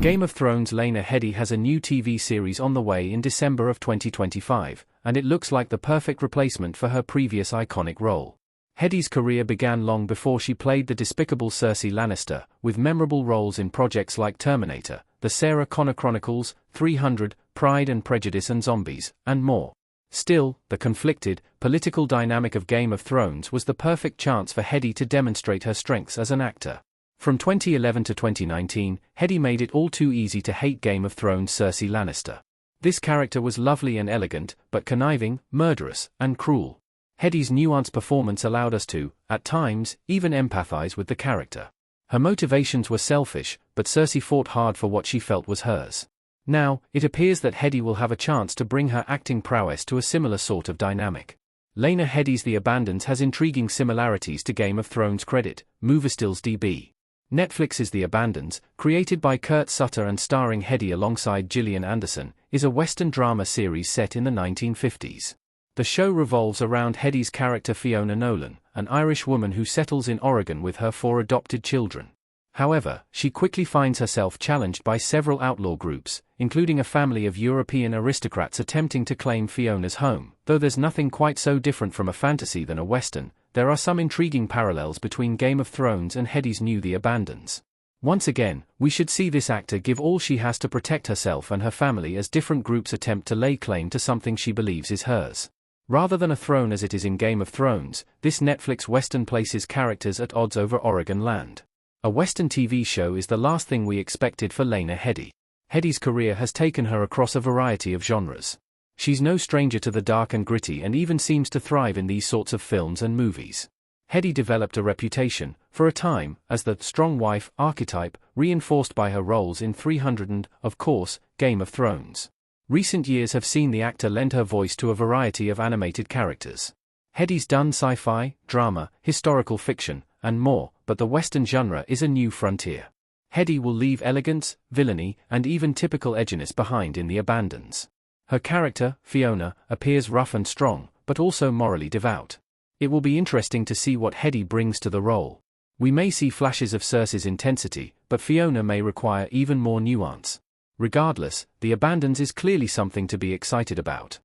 Game of Thrones' Lena Headey has a new TV series on the way in December of 2025, and it looks like the perfect replacement for her previous iconic role. Headey's career began long before she played the despicable Cersei Lannister, with memorable roles in projects like Terminator, The Sarah Connor Chronicles, 300, Pride and Prejudice and Zombies, and more. Still, the conflicted, political dynamic of Game of Thrones was the perfect chance for Headey to demonstrate her strengths as an actor. From 2011 to 2019, Headey made it all too easy to hate Game of Thrones' Cersei Lannister. This character was lovely and elegant, but conniving, murderous, and cruel. Headey's nuanced performance allowed us to, at times, even empathize with the character. Her motivations were selfish, but Cersei fought hard for what she felt was hers. Now, it appears that Headey will have a chance to bring her acting prowess to a similar sort of dynamic. Lena Headey's The Abandons has intriguing similarities to Game of Thrones. Credit, Moviestills DB. Netflix's The Abandons, created by Kurt Sutter and starring Headey alongside Gillian Anderson, is a Western drama series set in the 1950s. The show revolves around Headey's character Fiona Nolan, an Irish woman who settles in Oregon with her 4 adopted children. However, she quickly finds herself challenged by several outlaw groups, including a family of European aristocrats attempting to claim Fiona's home. Though there's nothing quite so different from a fantasy than a Western, there are some intriguing parallels between Game of Thrones and Headey's new The Abandons. Once again, we should see this actor give all she has to protect herself and her family as different groups attempt to lay claim to something she believes is hers. Rather than a throne as it is in Game of Thrones, this Netflix Western places characters at odds over Oregon land. A Western TV show is the last thing we expected for Lena Headey. Headey's career has taken her across a variety of genres. She's no stranger to the dark and gritty and even seems to thrive in these sorts of films and movies. Headey developed a reputation, for a time, as the strong wife archetype, reinforced by her roles in 300 and, of course, Game of Thrones. Recent years have seen the actor lend her voice to a variety of animated characters. Headey's done sci-fi, drama, historical fiction, and more, but the Western genre is a new frontier. Headey will leave elegance, villainy, and even typical edginess behind in The Abandons. Her character, Fiona, appears rough and strong, but also morally devout. It will be interesting to see what Headey brings to the role. We may see flashes of Cersei's intensity, but Fiona may require even more nuance. Regardless, The Abandons is clearly something to be excited about.